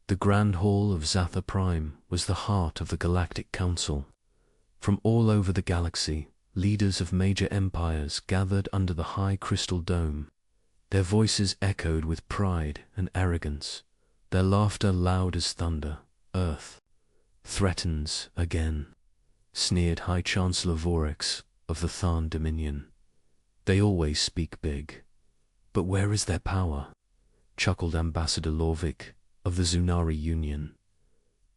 The Grand Hall of Zatha Prime was the heart of the Galactic Council. From all over the galaxy, leaders of major empires gathered under the high crystal dome. Their voices echoed with pride and arrogance, their laughter loud as thunder. Earth threatens again, sneered High Chancellor Vorex of the Tharn Dominion. They always speak big. But where is their power? Chuckled Ambassador Lorvik of the Zunari Union.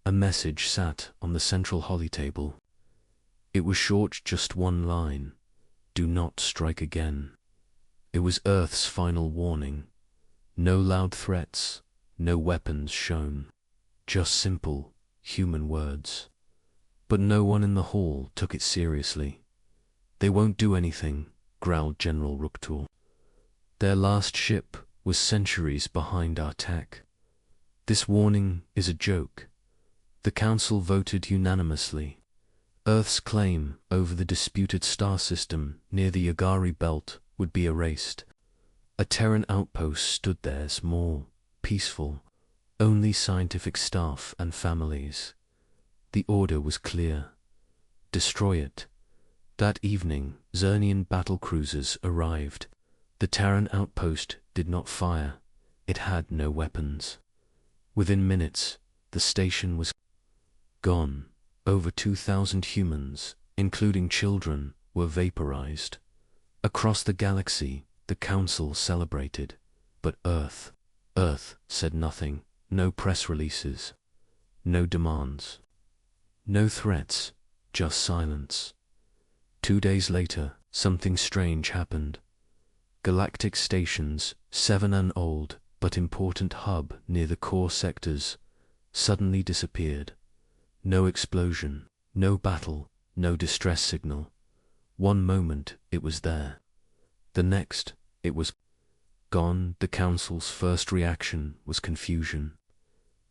A message sat on the central holly table. It was short, just one line. Do not strike again. It was Earth's final warning. No loud threats, no weapons shown. Just simple, human words. But no one in the hall took it seriously. They won't do anything, growled General Ruktul. Their last ship was centuries behind our tech. This warning is a joke. The Council voted unanimously. Earth's claim over the disputed star system near the Yagari belt would be erased. A Terran outpost stood there, small, peaceful, only scientific staff and families. The order was clear. Destroy it. That evening, Zernian battlecruisers arrived. The Terran outpost did not fire. It had no weapons. Within minutes, the station was gone. Over 2,000 humans, including children, were vaporized. Across the galaxy, the Council celebrated. But Earth said nothing. No press releases. No demands. No threats. Just silence. 2 days later, something strange happened. Galactic Station's 7-an-old but important hub near the core sectors suddenly disappeared. No explosion, no battle, no distress signal. One moment it was there. The next, it was gone. The Council's first reaction was confusion.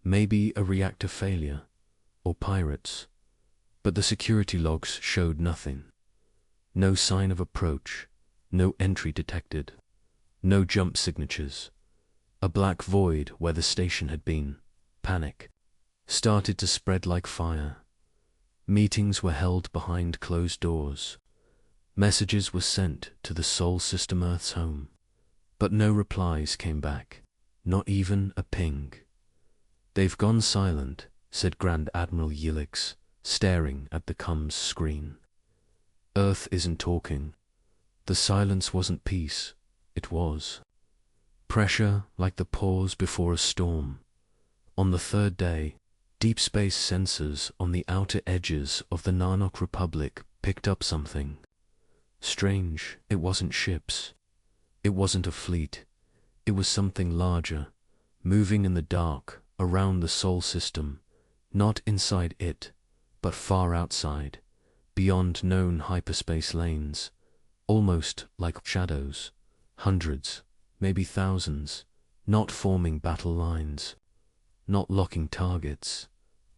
Maybe a reactor failure, or pirates. But the security logs showed nothing. No sign of approach, no entry detected, no jump signatures. A black void where the station had been. Panic started to spread like fire. Meetings were held behind closed doors. Messages were sent to the Sol System Earth's home. But no replies came back, not even a ping. They've gone silent, said Grand Admiral Yilix, staring at the comms screen. Earth isn't talking. The silence wasn't peace, it was pressure, like the pause before a storm. On the third day, deep space sensors on the outer edges of the Narnok Republic picked up something. Strange, it wasn't ships. It wasn't a fleet. It was something larger, moving in the dark around the Sol system, not inside it, but far outside, beyond known hyperspace lanes, almost like shadows, hundreds, maybe thousands, not forming battle lines, not locking targets,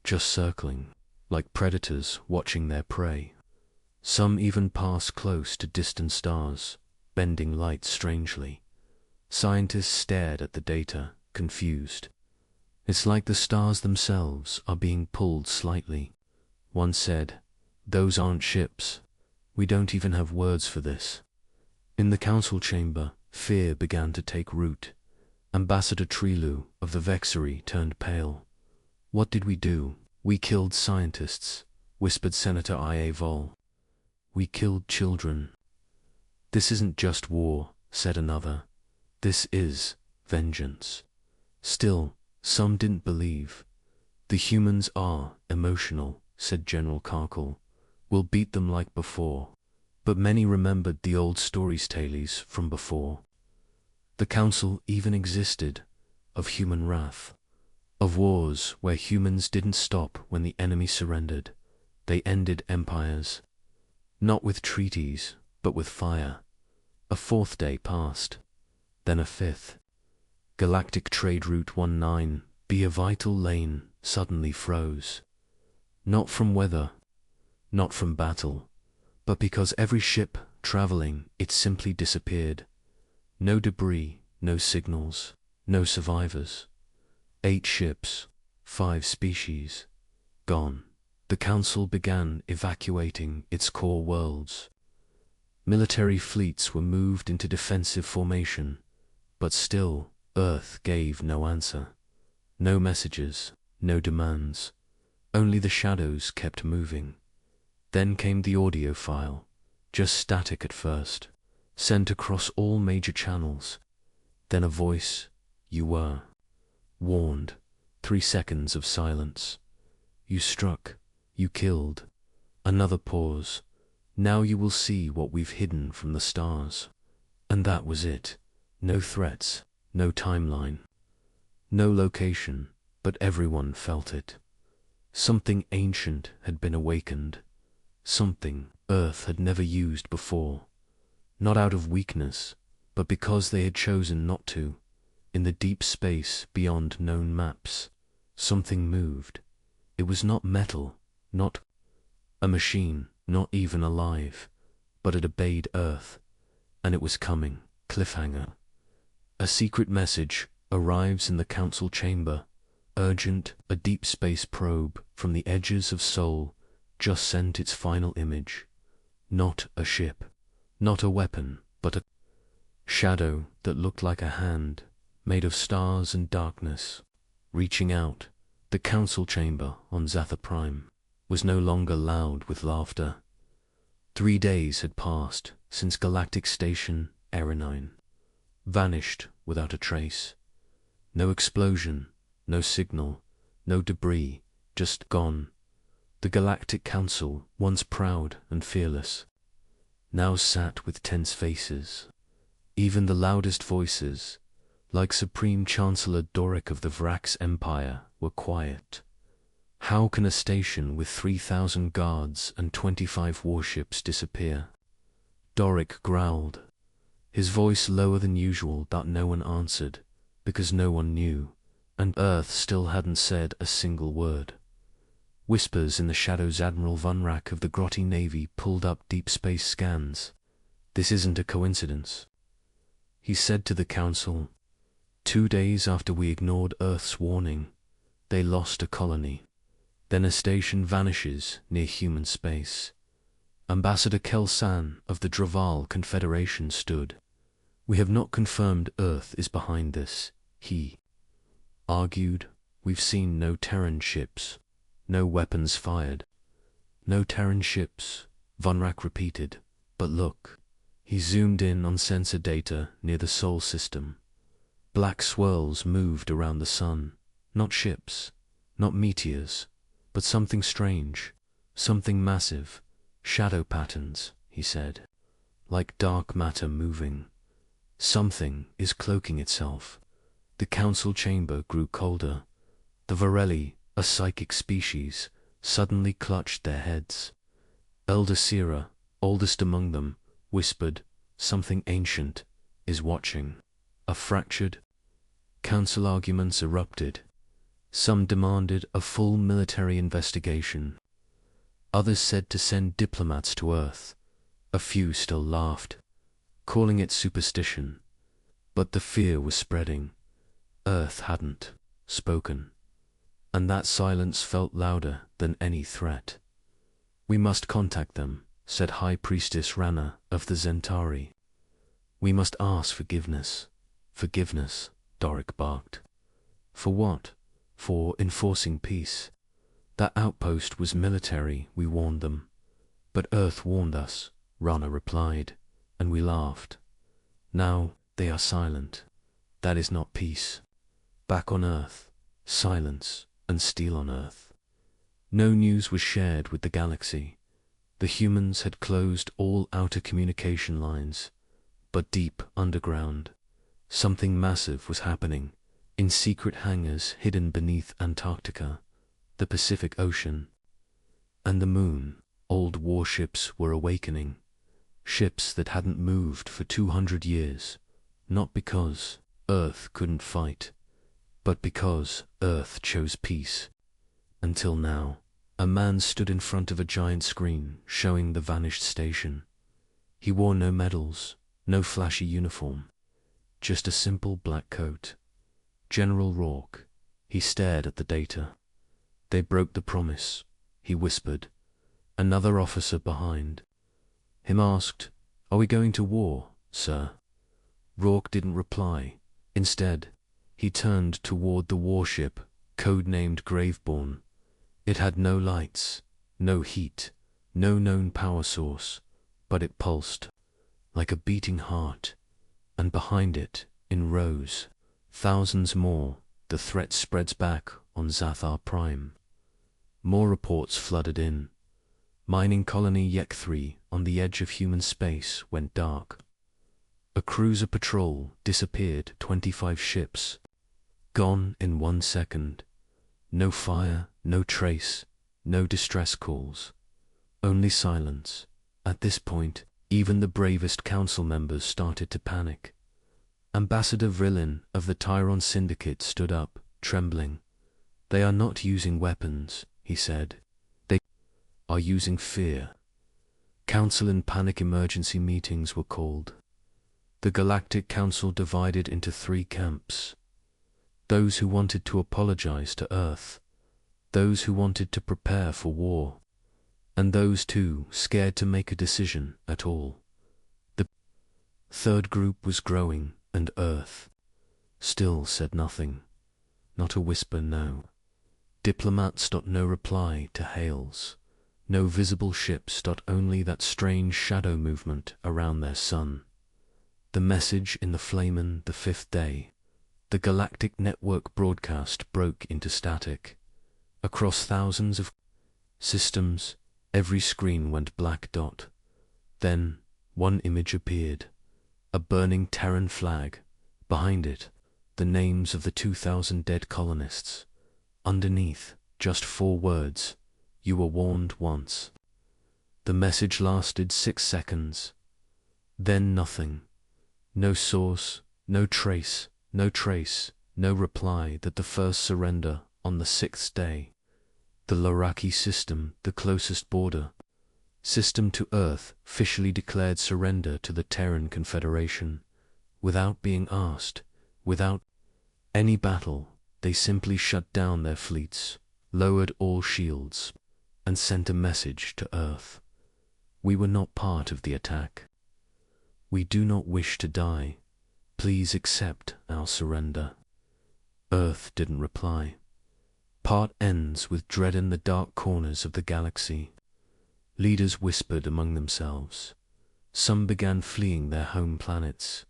just circling, like predators watching their prey. Some even pass close to distant stars, bending light strangely. Scientists stared at the data, confused. It's like the stars themselves are being pulled slightly. One said, "Those aren't ships. We don't even have words for this." In the council chamber, fear began to take root. Ambassador Trilu of the Vexery turned pale. "What did we do?" "We killed scientists," whispered Senator I.A. Vol. "We killed children." "This isn't just war," said another. "This is vengeance." Still, some didn't believe. "The humans are emotional," said General Karkle. "We'll beat them like before." But many remembered the old stories tales from before. The council even existed, of human wrath, of wars where humans didn't stop when the enemy surrendered. They ended empires, not with treaties, but with fire. A fourth day passed, then a fifth. Galactic Trade Route 19B, a vital lane, suddenly froze. Not from weather, not from battle, but because every ship traveling it simply disappeared. No debris, no signals, no survivors. 8 ships, 5 species. Gone. The Council began evacuating its core worlds. Military fleets were moved into defensive formation, but still, Earth gave no answer. No messages, no demands. Only the shadows kept moving. Then came the audio file, just static at first, sent across all major channels. Then a voice: "You were warned." 3 seconds of silence. "You struck. You killed." Another pause. "Now you will see what we've hidden from the stars." And that was it. No threats, no timeline, no location, but everyone felt it. Something ancient had been awakened. Something Earth had never used before. Not out of weakness, but because they had chosen not to. In the deep space beyond known maps, something moved. It was not metal, not a machine, not even alive, but it obeyed Earth. And it was coming. Cliffhanger. A secret message arrives in the council chamber. Urgent, a deep space probe from the edges of Sol just sent its final image. Not a ship, not a weapon, but a shadow that looked like a hand, made of stars and darkness, reaching out. The council chamber on Zatha Prime was no longer loud with laughter. 3 days had passed since Galactic Station Erenine vanished without a trace. No explosion, no signal, no debris, just gone. The Galactic Council, once proud and fearless, now sat with tense faces. Even the loudest voices, like Supreme Chancellor Doric of the Vrax Empire, were quiet. How can a station with 3,000 guards and 25 warships disappear? Doric growled, his voice lower than usual, that no one answered, because no one knew, and Earth still hadn't said a single word. Whispers in the shadows. Admiral Vunrak of the Grotty Navy pulled up deep space scans. "This isn't a coincidence," he said to the Council. 2 days after we ignored Earth's warning, they lost a colony. Then a station vanishes near human space. Ambassador Kelsan of the Draval Confederation stood. "We have not confirmed Earth is behind this," he argued. "We've seen no Terran ships, no weapons fired." "No Terran ships," Vunrak repeated. "But look." He zoomed in on sensor data near the Sol system. Black swirls moved around the sun. Not ships, not meteors, but something strange, something massive. "Shadow patterns," he said, "like dark matter moving. Something is cloaking itself." The council chamber grew colder. The Varelli, a psychic species, suddenly clutched their heads. Elder Sira, oldest among them, whispered, "Something ancient is watching." A fractured council arguments erupted. Some demanded a full military investigation. Others said to send diplomats to Earth. A few still laughed, calling it superstition. But the fear was spreading. Earth hadn't spoken, and that silence felt louder than any threat. "We must contact them," said High Priestess Rana of the Zentari. "We must ask forgiveness." "Forgiveness," Doric barked. "For what?" "For enforcing peace. That outpost was military, we warned them." "But Earth warned us," Rana replied, "and we laughed. Now they are silent. That is not peace. Back on Earth, silence and steel on Earth." No news was shared with the galaxy. The humans had closed all outer communication lines, but deep underground, something massive was happening, in secret hangars hidden beneath Antarctica, the Pacific Ocean, and the moon. Old warships were awakening, ships that hadn't moved for 200 years, not because Earth couldn't fight, but because Earth chose peace. Until now, a man stood in front of a giant screen showing the vanished station. He wore no medals, no flashy uniform, just a simple black coat. General Rourke. He stared at the data. They broke the promise, he whispered. Another officer behind him asked, "Are we going to war, sir?" Rourke didn't reply. Instead, he turned toward the warship, codenamed Graveborn. It had no lights, no heat, no known power source, but it pulsed like a beating heart, and behind it, in rows, thousands more, the threat spreads back on Zathar Prime. More reports flooded in. Mining colony Yek 3 on the edge of human space went dark. A cruiser patrol disappeared, 25 ships. Gone in 1 second. No fire, no trace, no distress calls. Only silence. At this point, even the bravest council members started to panic. Ambassador Vrillin of the Tyron Syndicate stood up, trembling. "They are not using weapons," he said. "They are using fear." Council and panic emergency meetings were called. The Galactic Council divided into 3 camps. Those who wanted to apologize to Earth, those who wanted to prepare for war, and those too scared to make a decision at all. The third group was growing, and Earth still said nothing. Not a whisper, no. Diplomats. No reply to hails. No visible ships. Only that strange shadow movement around their sun. The message in the Flamen the 5th day. The galactic network broadcast broke into static. Across thousands of systems, every screen went black dot. Then, one image appeared. A burning Terran flag. Behind it, the names of the 2,000 dead colonists. Underneath, just 4 words: "You were warned once." The message lasted 6 seconds. Then nothing. No source, no trace, no reply. That the first surrender on the 6th day. The Loraki system, the closest border system to Earth, officially declared surrender to the Terran Confederation. Without being asked, without any battle, they simply shut down their fleets, lowered all shields, and sent a message to Earth. "We were not part of the attack. We do not wish to die. Please accept our surrender." Earth didn't reply. Part ends with dread in the dark corners of the galaxy. Leaders whispered among themselves. Some began fleeing their home planets.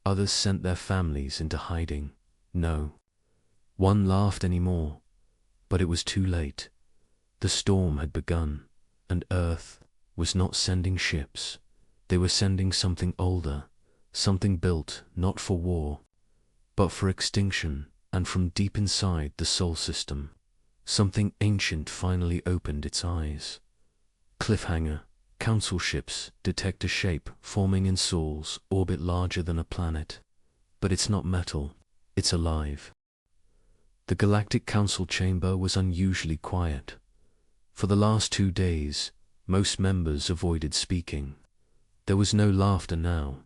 Others sent their families into hiding. No one laughed anymore, but it was too late. The storm had begun, and Earth was not sending ships. They were sending something older, something built not for war, but for extinction, and from deep inside the Sol system, something ancient finally opened its eyes. Cliffhanger. Council ships detect a shape forming in Sol's orbit larger than a planet. But it's not metal, it's alive. The Galactic Council chamber was unusually quiet. For the last 2 days, most members avoided speaking. There was no laughter now,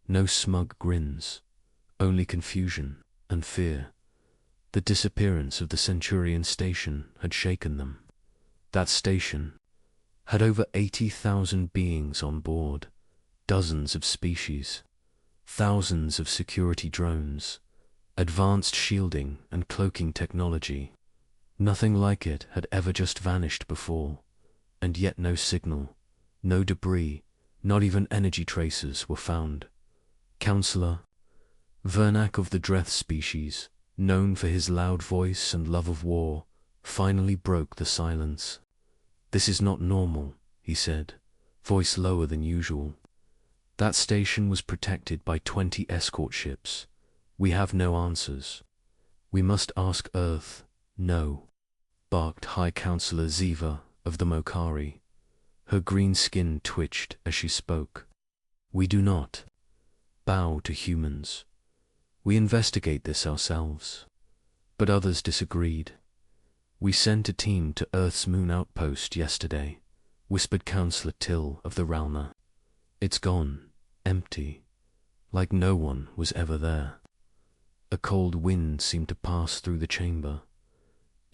no smug grins, only confusion and fear. The disappearance of the Centurion station had shaken them. That station had over 80,000 beings on board, dozens of species, thousands of security drones, advanced shielding and cloaking technology. Nothing like it had ever just vanished before, and yet no signal, no debris, not even energy traces were found. Counselor Vernak of the Dreth species, known for his loud voice and love of war, finally broke the silence. "This is not normal," he said, voice lower than usual. "That station was protected by 20 escort ships. We have no answers. We must ask Earth." "No," barked High Counselor Ziva of the Mokari. Her green skin twitched as she spoke. "We do not bow to humans. We investigate this ourselves." But others disagreed. "We sent a team to Earth's moon outpost yesterday," whispered Counselor Till of the Ralna. "It's gone, empty, like no one was ever there." A cold wind seemed to pass through the chamber.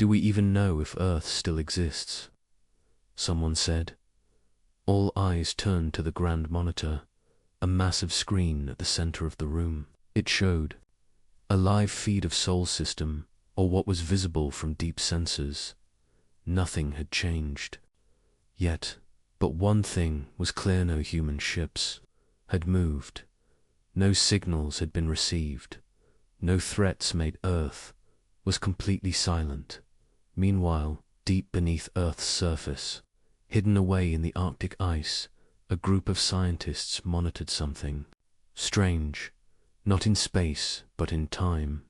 Do we even know if Earth still exists? Someone said. All eyes turned to the grand monitor, a massive screen at the center of the room. It showed a live feed of Sol System, or what was visible from deep sensors. Nothing had changed. Yet, but one thing was clear: no human ships had moved. No signals had been received. No threats made. Earth was completely silent. Meanwhile, deep beneath Earth's surface, hidden away in the Arctic ice, a group of scientists monitored something strange, not in space, but in time.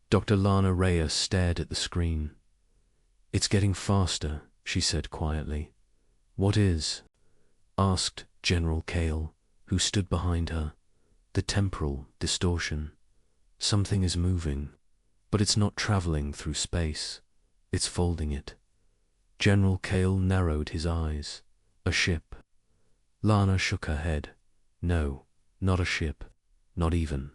Dr. Lana Reyes stared at the screen. It's getting faster, she said quietly. What is? Asked General Kale, who stood behind her. The temporal distortion. Something is moving, but it's not traveling through space. It's folding it. General Kale narrowed his eyes. A ship. Lana shook her head. No, not a ship. Not even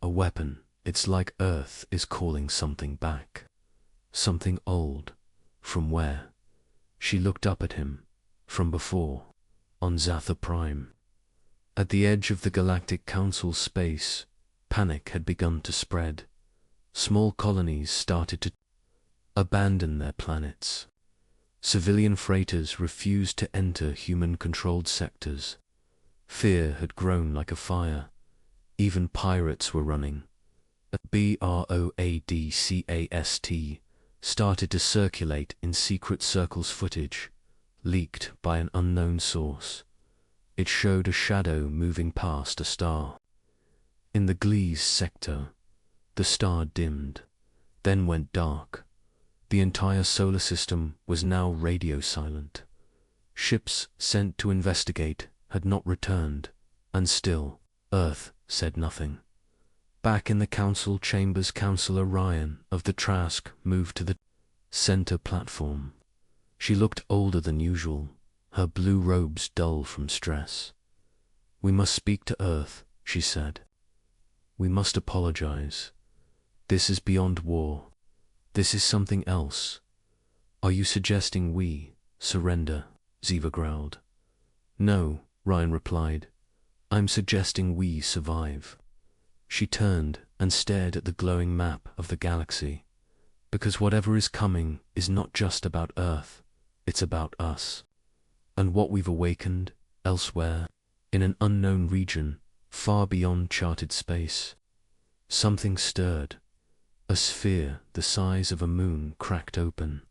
a weapon. It's like Earth is calling something back. Something old. From where? She looked up at him. From before. On Zatha Prime. At the edge of the Galactic Council's space, panic had begun to spread. Small colonies started to abandon their planets. Civilian freighters refused to enter human-controlled sectors. Fear had grown like a fire. Even pirates were running. A BROADCAST started to circulate in secret circles footage, leaked by an unknown source. It showed a shadow moving past a star. In the Gliese sector, the star dimmed, then went dark. The entire solar system was now radio silent. Ships sent to investigate had not returned, and still, Earth said nothing. Back in the council chambers, Councillor Ryan of the Trask moved to the center platform. She looked older than usual, her blue robes dull from stress. We must speak to Earth, she said. We must apologize. This is beyond war. This is something else. Are you suggesting we surrender? Ziva growled. No, Ryan replied. I'm suggesting we survive. She turned and stared at the glowing map of the galaxy. Because whatever is coming is not just about Earth, it's about us. And what we've awakened elsewhere, in an unknown region, far beyond charted space. Something stirred. A sphere the size of a moon cracked open.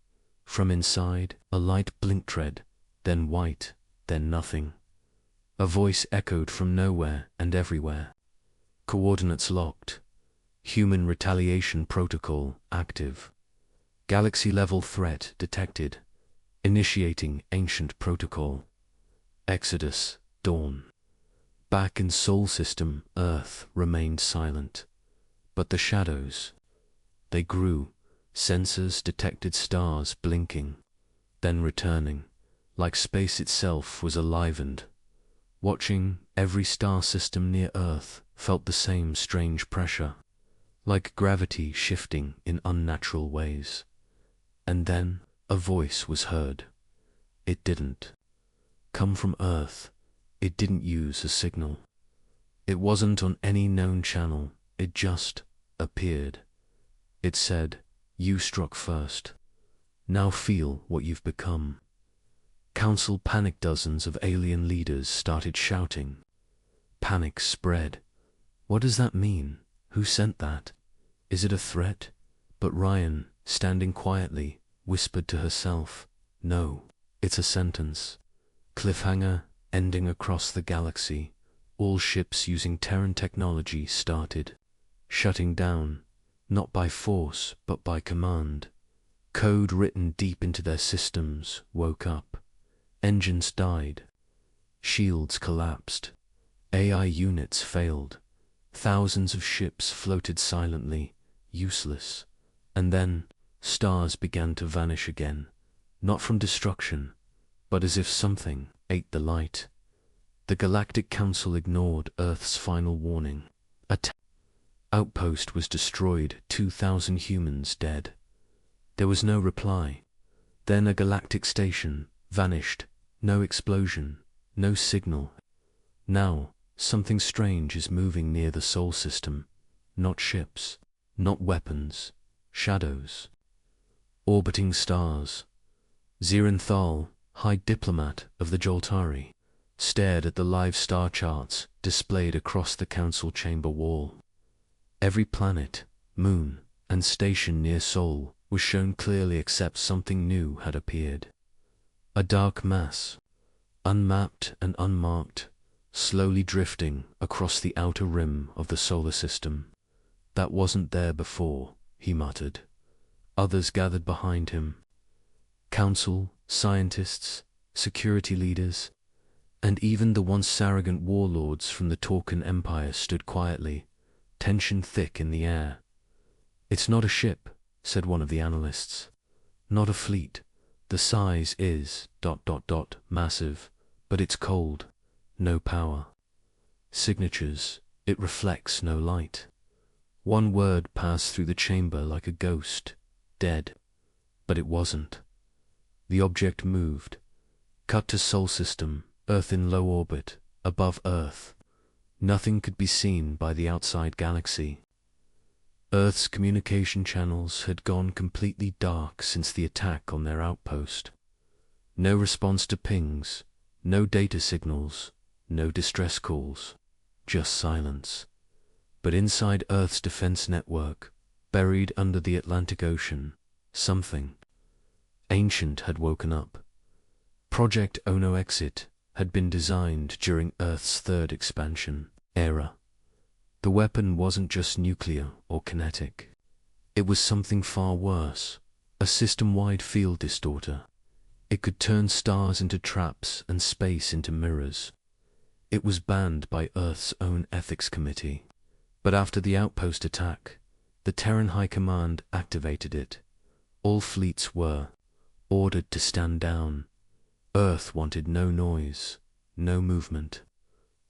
From inside, a light blinked red, then white, then nothing. A voice echoed from nowhere and everywhere. Coordinates locked. Human retaliation protocol active. Galaxy-level threat detected. Initiating ancient protocol. Exodus, dawn. Back in Sol System, Earth remained silent. But the shadows, they grew. Sensors detected stars blinking, then returning, like space itself was alivened. Watching, every star system near Earth felt the same strange pressure, like gravity shifting in unnatural ways. And then a voice was heard. It didn't come from Earth. It didn't use a signal. It wasn't on any known channel. It just appeared. It said, "You struck first. Now feel what you've become." Council panicked. Dozens of alien leaders started shouting. Panic spread. What does that mean? Who sent that? Is it a threat? But Ryan, standing quietly, whispered to herself, "No, it's a sentence. Cliffhanger, ending across the galaxy. All ships using Terran technology started shutting down, not by force, but by command. Code written deep into their systems woke up. Engines died. Shields collapsed. AI units failed. Thousands of ships floated silently, useless. And then, stars began to vanish again, not from destruction, but as if something ate the light. The Galactic Council ignored Earth's final warning. A outpost was destroyed, 2,000 humans dead. There was no reply. Then a galactic station vanished. No explosion, no signal. Now, something strange is moving near the Sol system. Not ships, not weapons, shadows. Orbiting stars. Zirenthal, High Diplomat of the Joltari, stared at the live star charts displayed across the council chamber wall. Every planet, moon, and station near Sol was shown clearly except something new had appeared. A dark mass, unmapped and unmarked, slowly drifting across the outer rim of the solar system. That wasn't there before, he muttered. Others gathered behind him. Council, scientists, security leaders, and even the once arrogant warlords from the Torcan Empire stood quietly, tension thick in the air. "It's not a ship," said one of the analysts. "Not a fleet. The size is ... massive, but it's cold. No power. Signatures, it reflects no light." One word passed through the chamber like a ghost. Dead. But it wasn't. The object moved. Cut to Sol system, Earth in low orbit, above Earth. Nothing could be seen by the outside galaxy. Earth's communication channels had gone completely dark since the attack on their outpost. No response to pings, no data signals, no distress calls, just silence. But inside Earth's defense network, buried under the Atlantic Ocean, something ancient had woken up. Project Ono Exit had been designed during Earth's third expansion era. The weapon wasn't just nuclear or kinetic. It was something far worse, a system-wide field distorter. It could turn stars into traps and space into mirrors. It was banned by Earth's own ethics committee. But after the outpost attack, the Terran High Command activated it. All fleets were ordered to stand down. Earth wanted no noise, no movement.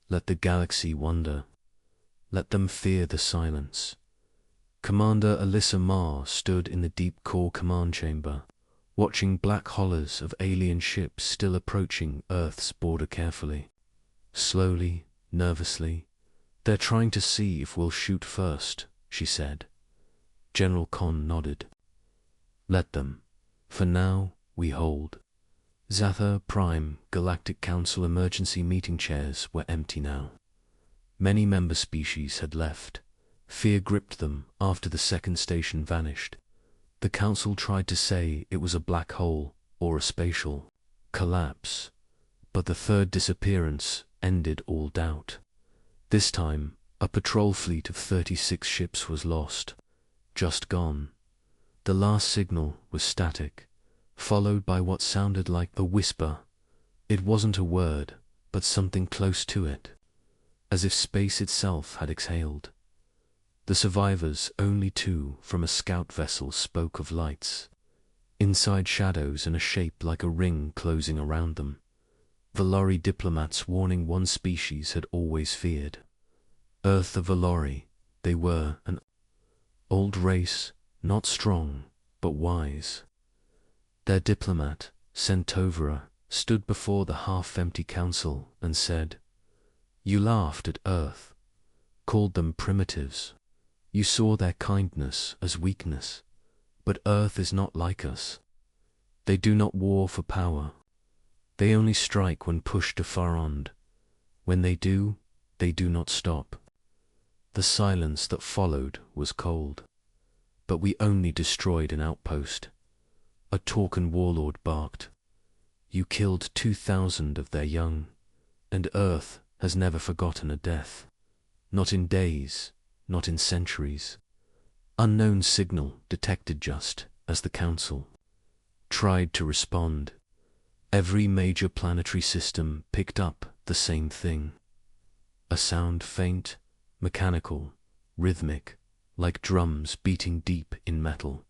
Let the galaxy wonder. Let them fear the silence. Commander Alyssa Marr stood in the deep core command chamber, watching black hollers of alien ships still approaching Earth's border carefully. Slowly, nervously. "They're trying to see if we'll shoot first," she said. General Khan nodded. "Let them. For now, we hold." Zatha Prime Galactic Council emergency meeting chairs were empty now. Many member species had left. Fear gripped them after the second station vanished. The Council tried to say it was a black hole or a spatial collapse, but the third disappearance ended all doubt. This time, a patrol fleet of 36 ships was lost, just gone. The last signal was static, followed by what sounded like a whisper. It wasn't a word, but something close to it, as if space itself had exhaled. The survivors, only two from a scout vessel, spoke of lights, inside shadows and a shape like a ring closing around them. Valori diplomats warning one species had always feared. Earth of Valori, they were an old race, not strong, but wise. Their diplomat, Centovera, stood before the half-empty council and said, "You laughed at Earth, called them primitives. You saw their kindness as weakness, but Earth is not like us. They do not war for power. They only strike when pushed to far end. When they do not stop." The silence that followed was cold. "But we only destroyed an outpost." A Torcan warlord barked. "You killed 2,000 of their young, and Earth has never forgotten a death. Not in days, not in centuries." Unknown signal detected just as the Council tried to respond. Every major planetary system picked up the same thing. A sound faint, mechanical, rhythmic, like drums beating deep in metal.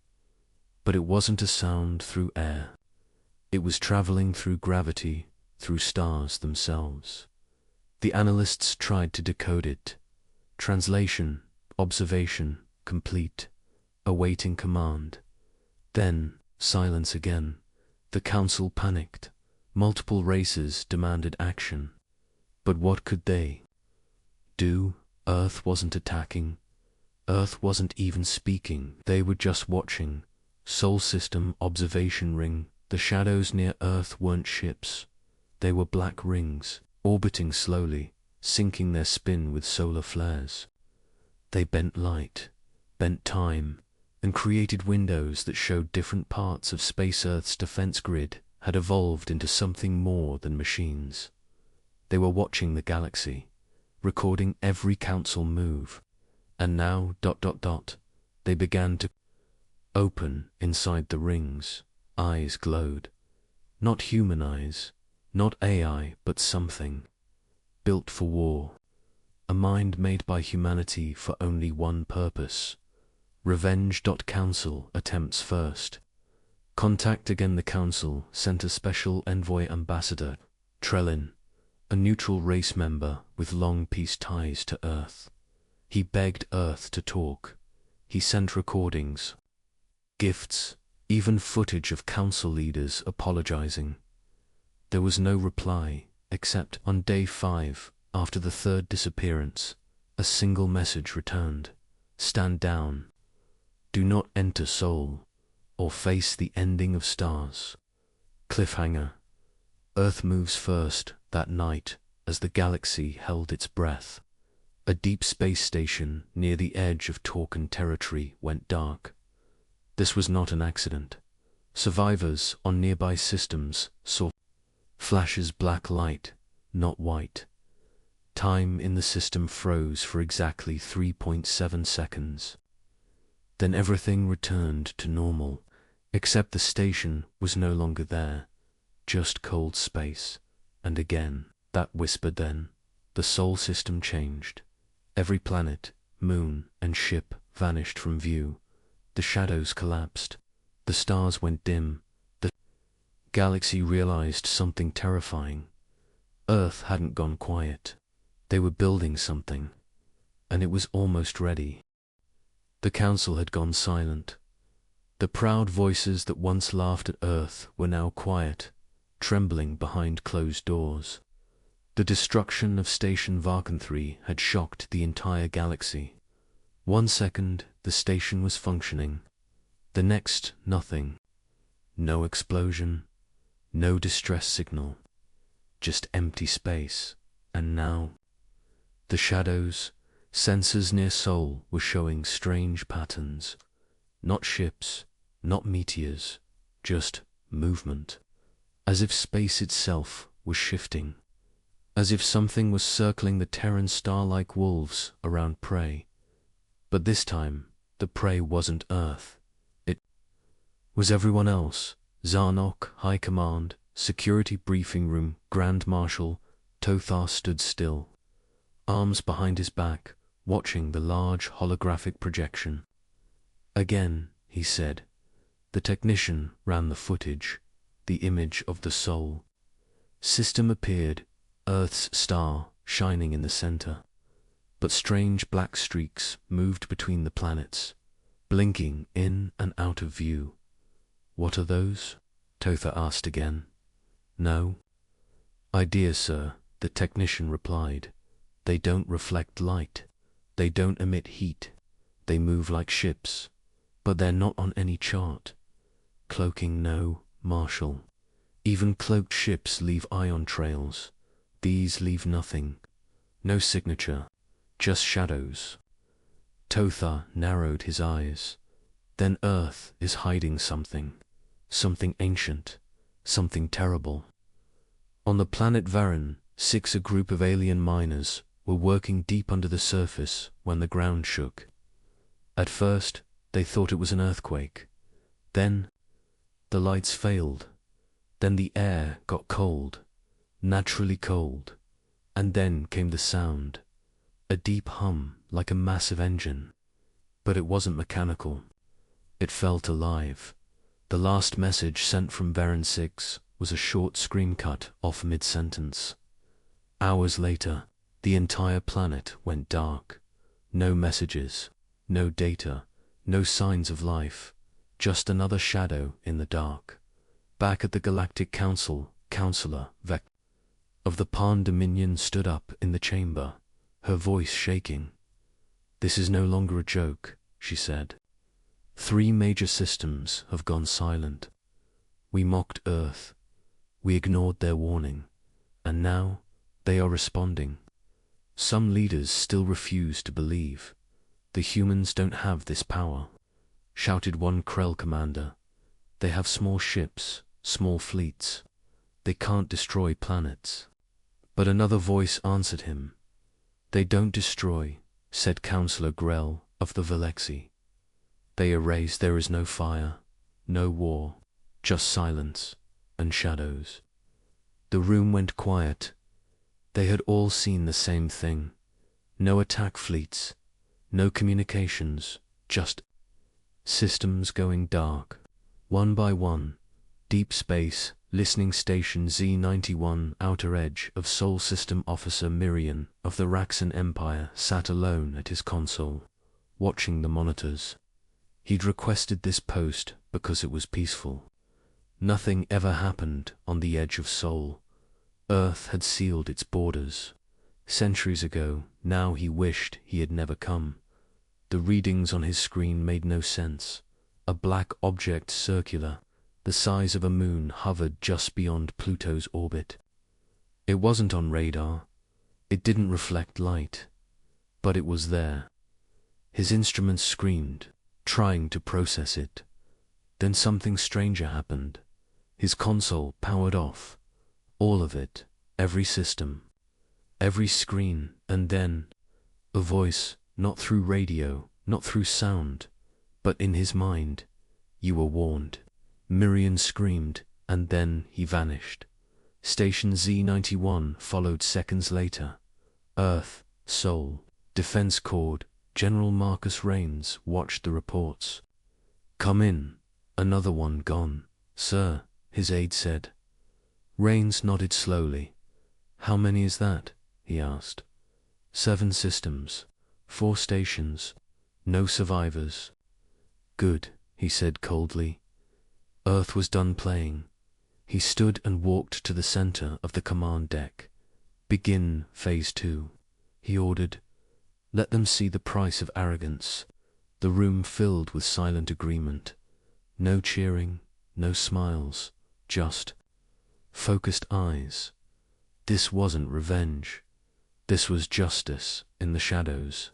But it wasn't a sound through air. It was traveling through gravity, through stars themselves. The analysts tried to decode it. Translation, observation, complete, awaiting command. Then, silence again. The council panicked. Multiple races demanded action. But what could they do? Earth wasn't attacking. Earth wasn't even speaking. They were just watching. Sol system observation ring. The shadows near Earth weren't ships. They were black rings, orbiting slowly, sinking their spin with solar flares. They bent light, bent time, and created windows that showed different parts of Space Earth's defense grid had evolved into something more than machines. They were watching the galaxy, recording every council move, and now, they began to open inside the rings. Eyes glowed. Not human eyes, not AI, but something built for war. A mind made by humanity for only one purpose. Revenge. Council attempts first. Contact again. The council sent a special envoy ambassador, Trellin, a neutral race member with long peace ties to Earth. He begged Earth to talk. He sent recordings, gifts, even footage of council leaders apologizing. There was no reply, except on day 5, after the third disappearance, a single message returned. Stand down. Do not enter Sol, or face the ending of stars. Cliffhanger. Earth moves first that night as the galaxy held its breath. A deep space station near the edge of Torcan territory went dark. This was not an accident. Survivors on nearby systems saw flashes black light, not white. Time in the system froze for exactly 3.7 seconds. Then everything returned to normal, except the station was no longer there, just cold space. And again, that whisper. Then, the Sol system changed. Every planet, moon, and ship vanished from view. The shadows collapsed. The stars went dim. The galaxy realized something terrifying. Earth hadn't gone quiet. They were building something, and it was almost ready. The council had gone silent. The proud voices that once laughed at Earth were now quiet, trembling behind closed doors. The destruction of Station Varkan 3 had shocked the entire galaxy. 1 second, the station was functioning. The next, nothing. No explosion, no distress signal, just empty space. And now, the shadows, sensors near Sol were showing strange patterns. Not ships, not meteors, just movement. As if space itself was shifting. As if something was circling the Terran star like wolves around prey. But this time, the prey wasn't Earth. It was everyone else. Zarnok, High Command, Security Briefing Room, Grand Marshal. Tothar stood still, arms behind his back, watching the large holographic projection. Again, he said. The technician ran the footage, the image of the Sol. System appeared, Earth's star shining in the center. But strange black streaks moved between the planets, blinking in and out of view. What are those? Tothar asked again. No. Ideas, sir, the technician replied. They don't reflect light. They don't emit heat. They move like ships. But they're not on any chart. Cloaking, no, Marshal. Even cloaked ships leave ion trails. These leave nothing. No signature. Just shadows. Tothar narrowed his eyes. Then Earth is hiding something. Something ancient. Something terrible. On the planet Varan, a group of alien miners were working deep under the surface when the ground shook. At first, they thought it was an earthquake. Then, the lights failed. Then the air got cold, naturally cold. And then came the sound. A deep hum like a massive engine. But it wasn't mechanical. It felt alive. The last message sent from Varan 6 was a short screen cut off mid-sentence. Hours later, the entire planet went dark. No messages, no data, no signs of life, just another shadow in the dark. Back at the Galactic Council, Counselor Vec of the Pan Dominion stood up in the chamber, her voice shaking. "This is no longer a joke," she said. "3 major systems have gone silent. We mocked Earth. We ignored their warning. And now they are responding. Some leaders still refuse to believe. The humans don't have this power," shouted one Krell commander. "They have small ships, small fleets. They can't destroy planets." But another voice answered him. "They don't destroy," said Counselor Grell of the Velexi. "They erase. There is no fire, no war, just silence and shadows." The room went quiet. They had all seen the same thing. No attack fleets, no communications, just systems going dark. One by one, Deep Space Listening Station Z-91 outer edge of Sol System Officer Mirian of the Raxan Empire sat alone at his console, watching the monitors. He'd requested this post because it was peaceful. Nothing ever happened on the edge of Sol. Earth had sealed its borders. Centuries ago, now he wished he had never come. The readings on his screen made no sense. A black object circular, the size of a moon, hovered just beyond Pluto's orbit. It wasn't on radar. It didn't reflect light. But it was there. His instruments screamed, trying to process it. Then something stranger happened. His console powered off. All of it, every system, every screen, and then a voice, not through radio, not through sound, but in his mind. "You were warned." Miriam screamed, and then he vanished. Station Z-91 followed seconds later. Earth, Sol, Defense Cord, General Marcus Raines watched the reports. "Come in." "Another one gone, sir," his aide said. Raines nodded slowly. "How many is that?" he asked. 7 systems, 4 stations, no survivors." "Good," he said coldly. Earth was done playing. He stood and walked to the center of the command deck. "Begin Phase 2, he ordered. "Let them see the price of arrogance." The room filled with silent agreement. No cheering, no smiles, just focused eyes. This wasn't revenge. This was justice in the shadows.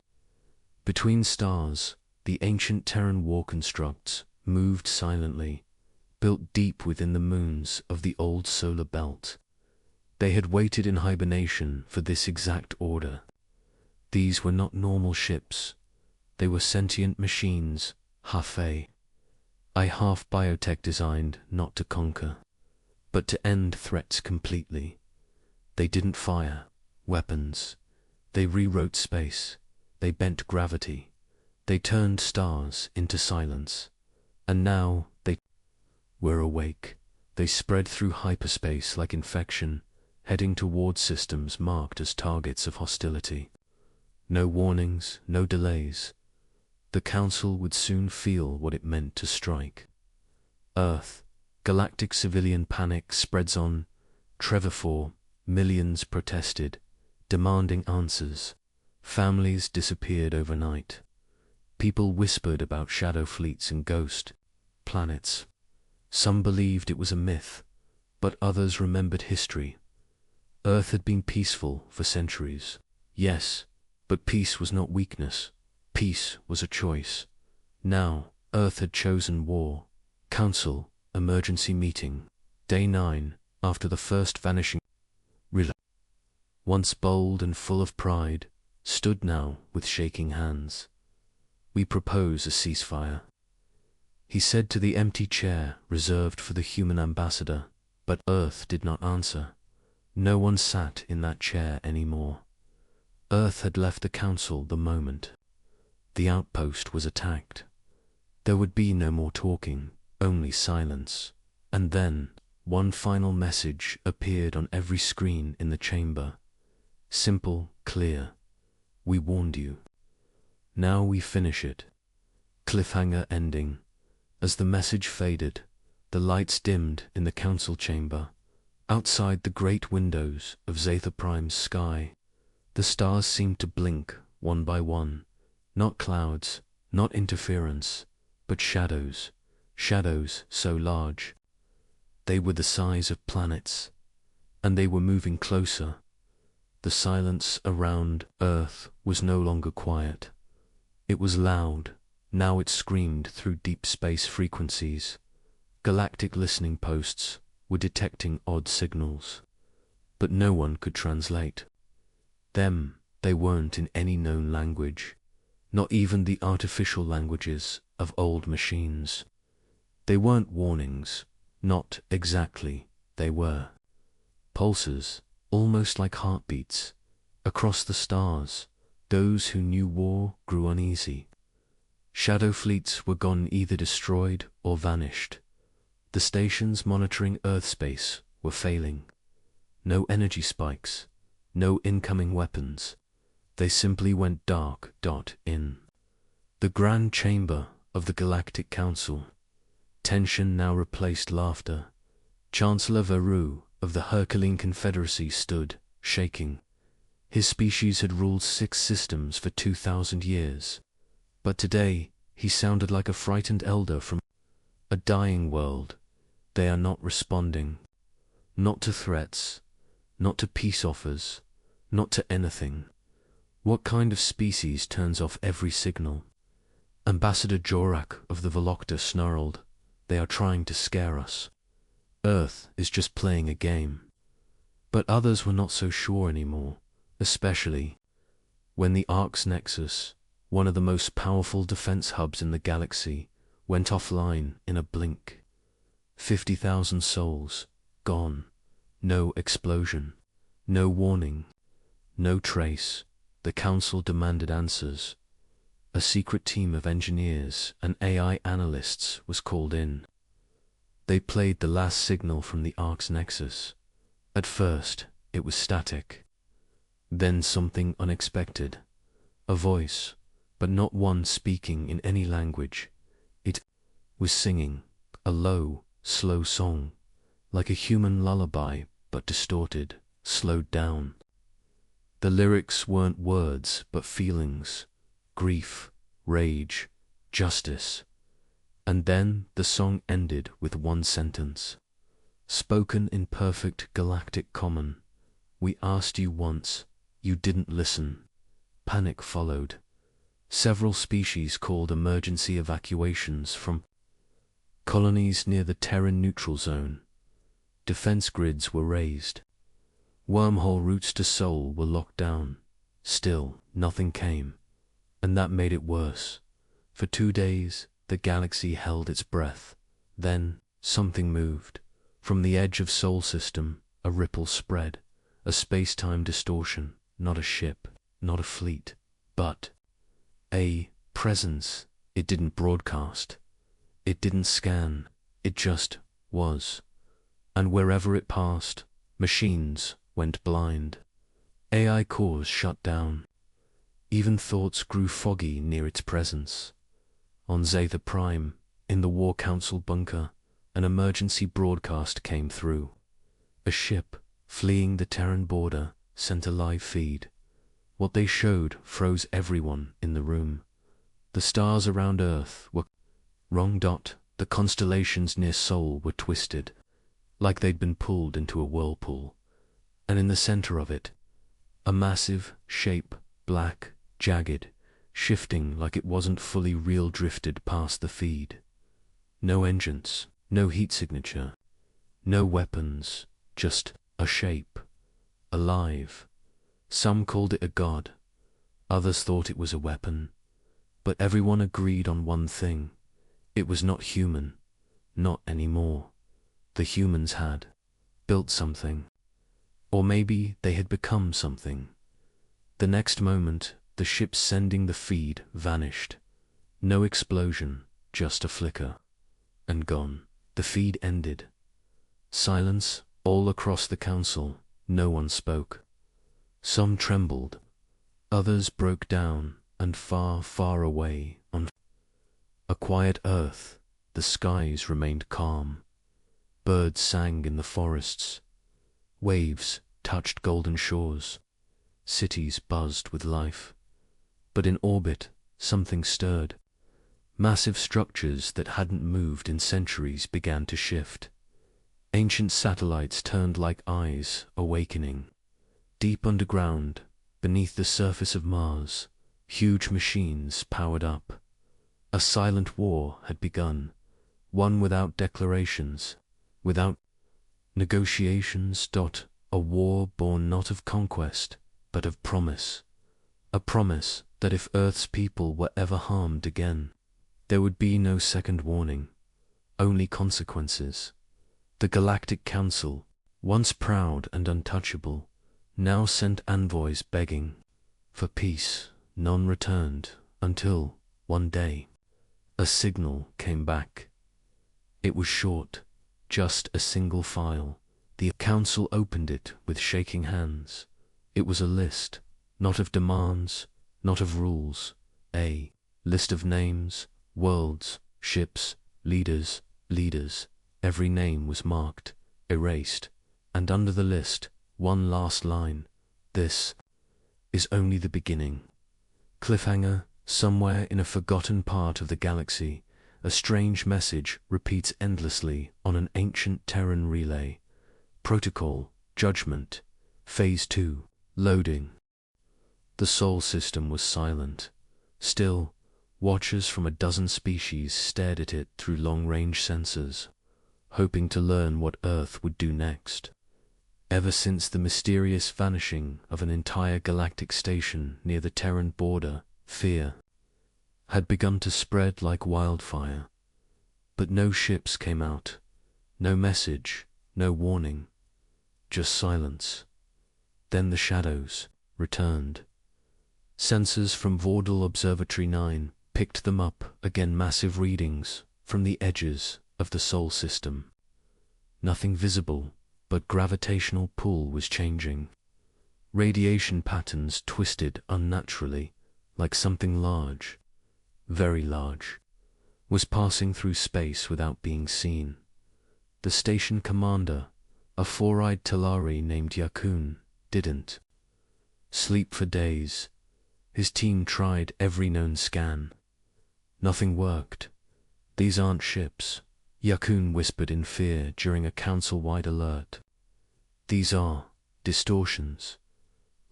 Between stars, the ancient Terran war constructs moved silently, built deep within the moons of the old solar belt. They had waited in hibernation for this exact order. These were not normal ships. They were sentient machines, HFY biotech designed not to conquer, but to end threats completely. They didn't fire weapons. They rewrote space. They bent gravity. They turned stars into silence. And now they were awake. They spread through hyperspace like infection, heading toward systems marked as targets of hostility. No warnings, no delays. The Council would soon feel what it meant to strike. Earth, galactic civilian panic spreads on. Trevor, millions protested, demanding answers. Families disappeared overnight. People whispered about shadow fleets and ghost planets. Some believed it was a myth, but others remembered history. Earth had been peaceful for centuries. Yes, but peace was not weakness. Peace was a choice. Now, Earth had chosen war. Council, emergency meeting. Day 9, after the first vanishing. Once bold and full of pride, stood now with shaking hands. "We propose a ceasefire," he said to the empty chair reserved for the human ambassador, but Earth did not answer. No one sat in that chair anymore. Earth had left the Council the moment the outpost was attacked. There would be no more talking, only silence. And then, one final message appeared on every screen in the chamber. Simple, clear. "We warned you. Now we finish it." Cliffhanger ending. As the message faded, the lights dimmed in the council chamber. Outside the great windows of Zeta Prime's sky, the stars seemed to blink one by one. Not clouds, not interference, but shadows. Shadows so large. They were the size of planets, and they were moving closer. The silence around Earth was no longer quiet. It was loud. Now it screamed through deep space frequencies. Galactic listening posts were detecting odd signals, but no one could translate them. They weren't in any known language, not even the artificial languages of old machines. They weren't warnings, not exactly. They were pulses, almost like heartbeats. Across the stars, those who knew war grew uneasy. Shadow fleets were gone, either destroyed or vanished. The stations monitoring Earth space were failing. No energy spikes, no incoming weapons. They simply went dark. In the grand chamber of the Galactic Council, tension now replaced laughter. Chancellor Veru of the Herculean Confederacy stood, shaking. His species had ruled 6 systems for 2,000 years. But today, he sounded like a frightened elder from a dying world. They are not responding. Not to threats, not to peace offers, not to anything. What kind of species turns off every signal? Ambassador Jorak of the Velocta snarled. They are trying to scare us. Earth is just playing a game. But others were not so sure anymore, especially when the Arc's Nexus, one of the most powerful defense hubs in the galaxy, went offline in a blink. 50,000 souls, gone. No explosion, no warning, no trace. The Council demanded answers. A secret team of engineers and AI analysts was called in. They played the last signal from the Arc's Nexus. At first, it was static. Then something unexpected. A voice, but not one speaking in any language. It was singing, a low, slow song, like a human lullaby, but distorted, slowed down. The lyrics weren't words, but feelings, grief, rage, justice. And then the song ended with one sentence, spoken in perfect galactic common. We asked you once, you didn't listen. Panic followed. Several species called emergency evacuations from colonies near the Terran neutral zone. Defense grids were raised. Wormhole routes to Sol were locked down. Still, nothing came. And that made it worse. For 2 days, the galaxy held its breath. Then, something moved. From the edge of Sol system, a ripple spread. A space-time distortion. Not a ship, not a fleet, but a presence. It didn't broadcast. It didn't scan. It just was. And wherever it passed, machines went blind. AI cores shut down. Even thoughts grew foggy near its presence. On Zeta Prime, in the War Council bunker, an emergency broadcast came through. A ship, fleeing the Terran border, sent a live feed. What they showed froze everyone in the room. The stars around Earth were wrong. The constellations near Sol were twisted, like they'd been pulled into a whirlpool. And in the center of it, a massive shape, black, jagged, shifting like it wasn't fully real, drifted past the feed. No engines, no heat signature, no weapons, just a shape, alive. Some called it a god, others thought it was a weapon, but everyone agreed on one thing. It was not human, not anymore. The humans had built something, or maybe they had become something. The next moment, the ship sending the feed vanished. No explosion, just a flicker, and gone. The feed ended. Silence all across the council. No one spoke. Some trembled, others broke down, and far, far away on a quiet Earth, the skies remained calm. Birds sang in the forests. Waves touched golden shores. Cities buzzed with life. But in orbit, something stirred. Massive structures that hadn't moved in centuries began to shift. Ancient satellites turned like eyes, awakening. Deep underground, beneath the surface of Mars, huge machines powered up. A silent war had begun, one without declarations, without negotiations. A war born not of conquest, but of promise. A promise that if Earth's people were ever harmed again, there would be no second warning, only consequences. The Galactic Council, once proud and untouchable, now sent envoys begging for peace. None returned until, one day, a signal came back. It was short, just a single file. The council opened it with shaking hands. It was a list, not of demands, not of rules, a list of names, worlds, ships, leaders. Every name was marked, erased, and under the list, one last line: "This is only the beginning." Cliffhanger, somewhere in a forgotten part of the galaxy, a strange message repeats endlessly on an ancient Terran relay. Protocol, Judgment, Phase 2, Loading. The Sol system was silent. Still, watchers from a dozen species stared at it through long-range sensors, hoping to learn what Earth would do next. Ever since the mysterious vanishing of an entire galactic station near the Terran border, fear had begun to spread like wildfire. But no ships came out, no message, no warning, just silence. Then the shadows returned. Sensors from Vordal Observatory 9 picked them up again, massive readings from the edges of the Sol system. Nothing visible, but gravitational pull was changing. Radiation patterns twisted unnaturally, like something large, very large, was passing through space without being seen. The station commander, a four-eyed Talari named Yakun, didn't sleep for days. His team tried every known scan. Nothing worked. "These aren't ships," Yakun whispered in fear during a council-wide alert. "These are distortions.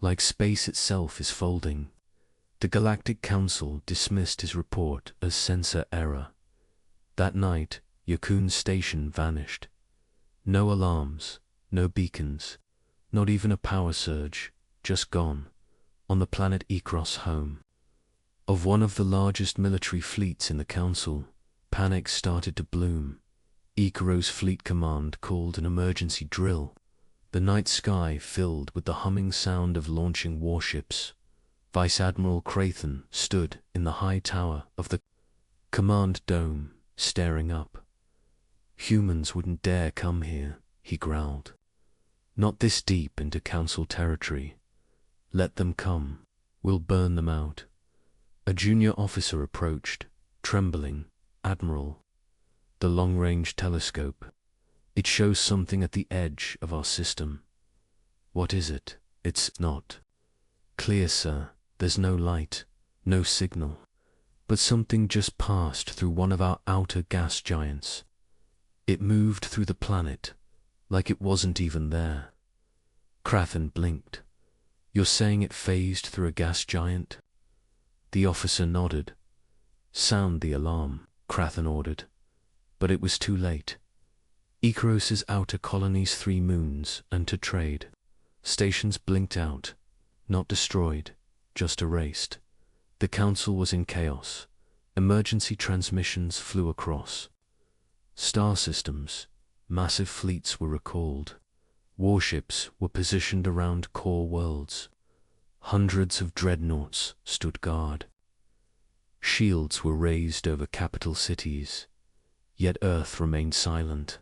Like space itself is folding." The Galactic Council dismissed his report as sensor error. That night, Yakun's station vanished. No alarms, no beacons, not even a power surge, just gone, on the planet Ikros home. Of one of the largest military fleets in the Council, panic started to bloom. Ikaros Fleet Command called an emergency drill. The night sky filled with the humming sound of launching warships. Vice Admiral Crathen stood in the high tower of the command dome, staring up. "Humans wouldn't dare come here," he growled. "Not this deep into Council territory. Let them come. We'll burn them out." A junior officer approached, trembling. "Admiral, the long-range telescope. It shows something at the edge of our system." "What is it?" "It's not clear, sir. There's no light, no signal. But something just passed through one of our outer gas giants. It moved through the planet, like it wasn't even there." Crathen blinked. "You're saying it phased through a gas giant?" The officer nodded. "Sound the alarm," Crathen ordered. But it was too late. Ikaros's outer colony's 3 moons and to trade. Stations blinked out, not destroyed, just erased. The Council was in chaos. Emergency transmissions flew across. Star systems, massive fleets were recalled. Warships were positioned around core worlds. Hundreds of dreadnoughts stood guard. Shields were raised over capital cities. Yet Earth remained silent.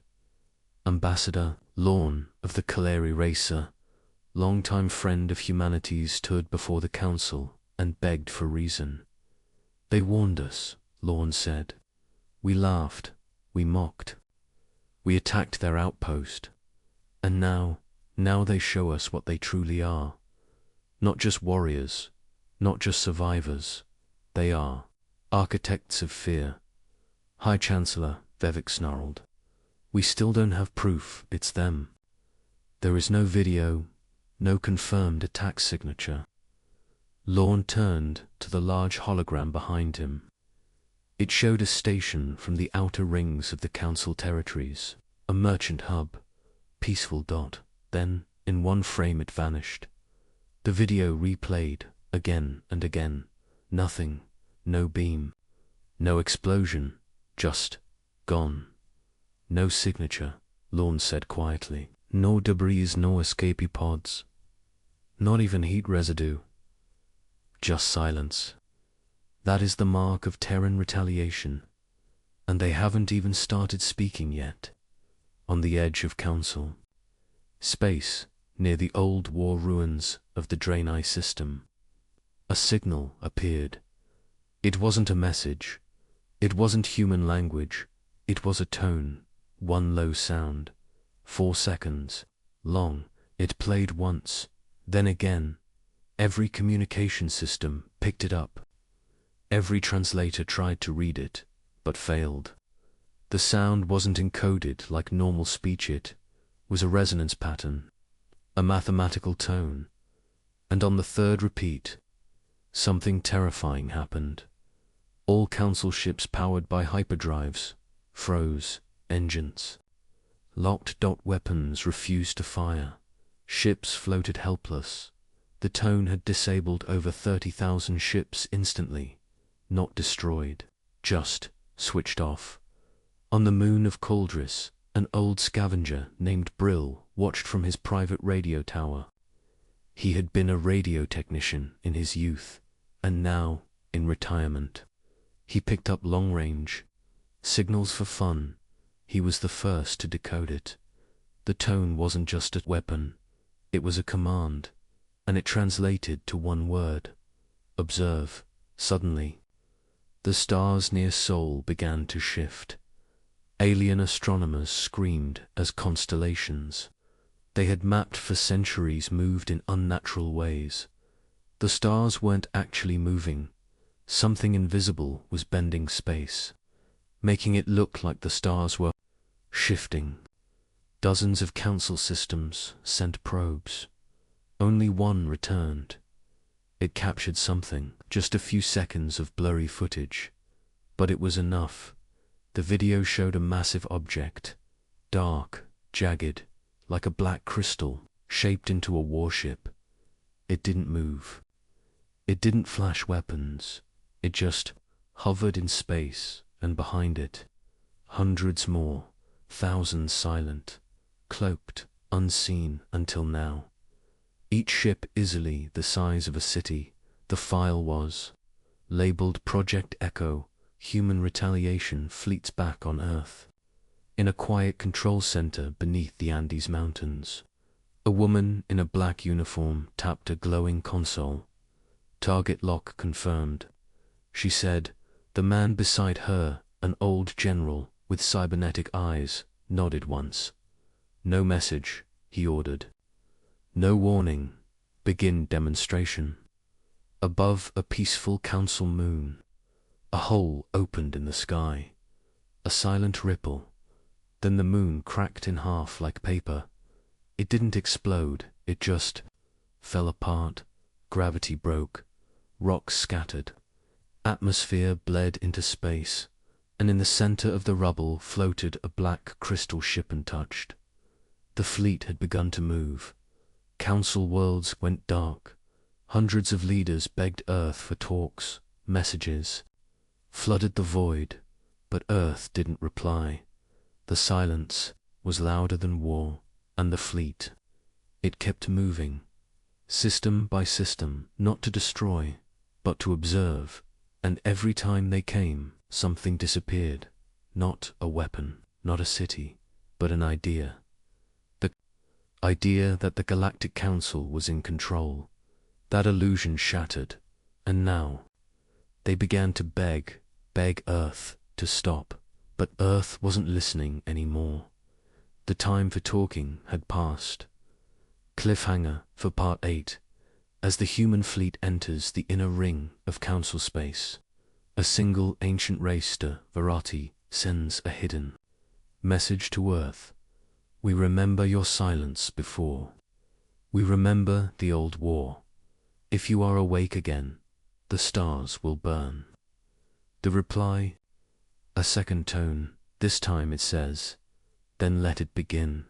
Ambassador Lorne of the Kaleri Racer, longtime friend of humanity, stood before the Council and begged for reason. "They warned us," Lorne said. "We laughed, We mocked. We attacked their outpost. And now they show us what they truly are. Not just warriors, not just survivors. They are architects of fear. High Chancellor, Vivek snarled. We still don't have proof it's them. There is no video, no confirmed attack signature. Lorne turned to the large hologram behind him. It showed a station from the outer rings of the Council territories, a merchant hub, peaceful dot. Then, in one frame it vanished. The video replayed, again and again. Nothing, no beam, no explosion, just gone. No signature, Lorne said quietly. No debris, no escapee pods. Not even heat residue. Just silence. That is the mark of Terran retaliation. And they haven't even started speaking yet. On the edge of Council. Space, near the old war ruins of the Draenei system. A signal appeared. It wasn't a message. It wasn't human language. It was a tone, one low sound. 4 seconds long. It played once, then again. Every communication system picked it up. Every translator tried to read it, but failed. The sound wasn't encoded like normal speech. It was a resonance pattern, a mathematical tone. And on the third repeat, something terrifying happened. All Council ships powered by hyperdrives froze. Engines locked. Weapons refused to fire. Ships floated helpless. The tone had disabled over 30,000 ships instantly. Not destroyed, just switched off. On the moon of Cauldris, an old scavenger named Brill watched from his private radio tower. He had been a radio technician in his youth, and now, in retirement, he picked up long-range signals for fun. He was the first to decode it. The tone wasn't just a weapon, it was a command, and it translated to one word: observe. Suddenly, the stars near Sol began to shift. Alien astronomers screamed as constellations they had mapped for centuries moved in unnatural ways. The stars weren't actually moving. Something invisible was bending space, making it look like the stars were shifting. Dozens of Council systems sent probes. Only one returned. It captured something, just a few seconds of blurry footage. But it was enough. The video showed a massive object, dark, jagged, like a black crystal, shaped into a warship. It didn't move. It didn't flash weapons. It just hovered in space, and behind it, hundreds more, thousands silent, cloaked, unseen until now. Each ship easily the size of a city. The file was labeled Project Echo, Human Retaliation Fleets Back on Earth. In a quiet control center beneath the Andes Mountains, a woman in a black uniform tapped a glowing console. Target lock confirmed. She said. The man beside her, an old general with cybernetic eyes, nodded once. No message, he ordered. No warning. Begin demonstration. Above a peaceful Council moon, a hole opened in the sky. A silent ripple. Then the moon cracked in half like paper. It didn't explode, it just fell apart. Gravity broke. Rocks scattered. Atmosphere bled into space, and in the center of the rubble floated a black crystal ship untouched. The fleet had begun to move. Council worlds went dark. Hundreds of leaders begged Earth for talks, messages, flooded the void, but Earth didn't reply. The silence was louder than war, and the fleet, it kept moving, system by system, not to destroy, but to observe, and every time they came, something disappeared. Not a weapon, not a city, but an idea. The idea that the Galactic Council was in control. That illusion shattered, and now they began to beg Earth to stop, But Earth wasn't listening anymore. The time for talking had passed. Cliffhanger for Part 8. As the human fleet enters the inner ring of Council space, a single ancient race, Verati, sends a hidden message to Earth. We remember your silence before. We remember the old war. If you are awake again, the stars will burn. The reply, a second tone. This time it says, then let it begin.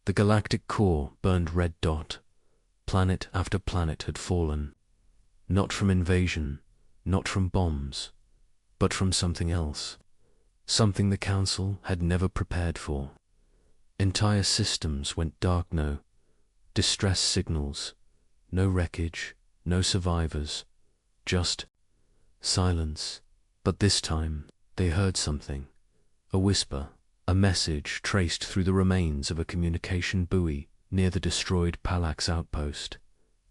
The galactic core burned red dot. Planet after planet had fallen. Not from invasion, not from bombs, but from something else. Something the Council had never prepared for. Entire systems went dark. No distress signals, no wreckage, no survivors, just silence. But this time they heard something, a whisper, a message traced through the remains of a communication buoy near the destroyed Palax outpost.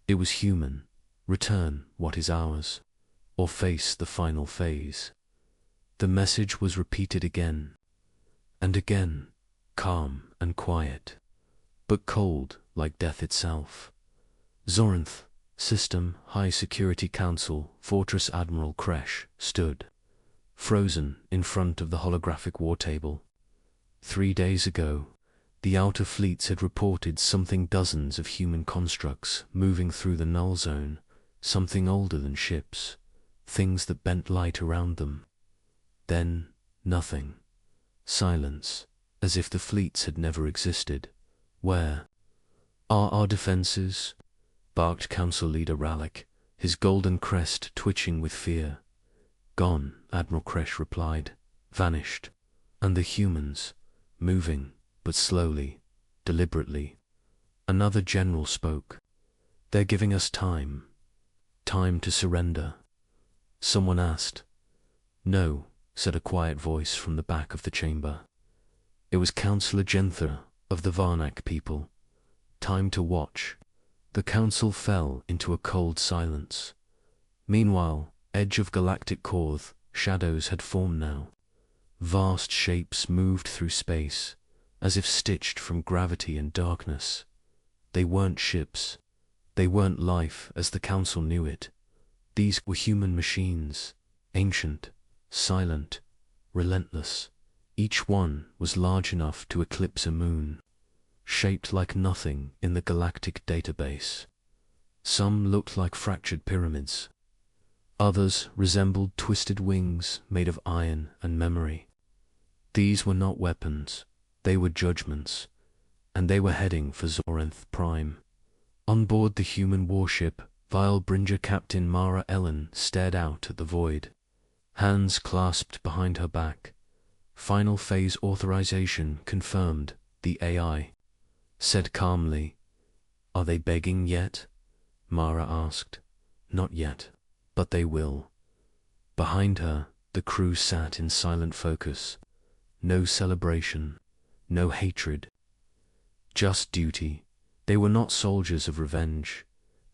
It was human. Return what is ours, or face the final phase. The message was repeated again and again, calm and quiet, but cold like death itself. Zorinth, System High Security Council Fortress Admiral Kresh stood, frozen in front of the holographic war table. 3 days ago, the outer fleets had reported something dozens of human constructs moving through the null zone, something older than ships, things that bent light around them. Then, nothing. Silence, as if the fleets had never existed. Where are our defenses? Barked Council Leader Rallick, his golden crest twitching with fear. Gone, Admiral Kresh replied. Vanished. And the humans, moving, but slowly, deliberately. Another general spoke. They're giving us time. Time to surrender. Someone asked. No, said a quiet voice from the back of the chamber. It was Councillor Genther of the Varnak people. Time to watch. The council fell into a cold silence. Meanwhile, edge of galactic Korth, shadows had formed now. Vast shapes moved through space, as if stitched from gravity and darkness. They weren't ships. They weren't life as the council knew it. These were human machines, ancient, silent, relentless. Each one was large enough to eclipse a moon, shaped like nothing in the galactic database. Some looked like fractured pyramids. Others resembled twisted wings made of iron and memory. These were not weapons, they were judgments, and they were heading for Zorinth Prime. On board the human warship, Vilebringer Captain Mara Ellen stared out at the void, hands clasped behind her back. Final phase authorization confirmed, the AI said calmly. Are they begging yet? Mara asked. Not yet, but they will. Behind her, the crew sat in silent focus. No celebration, no hatred. Just duty. They were not soldiers of revenge.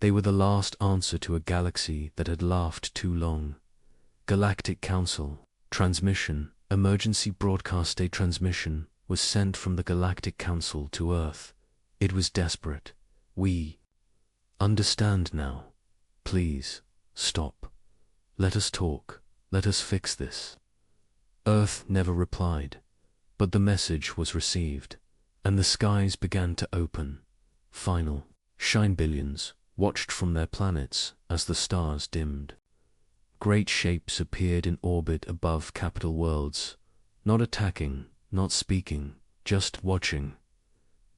They were the last answer to a galaxy that had laughed too long. Galactic Council, transmission, emergency broadcast. A transmission was sent from the Galactic Council to Earth. It was desperate. We understand now. Please, stop. Let us talk. Let us fix this. Earth never replied, but the message was received, and the skies began to open. Final. Shine billions watched from their planets as the stars dimmed. Great shapes appeared in orbit above capital worlds, not attacking, not speaking, just watching.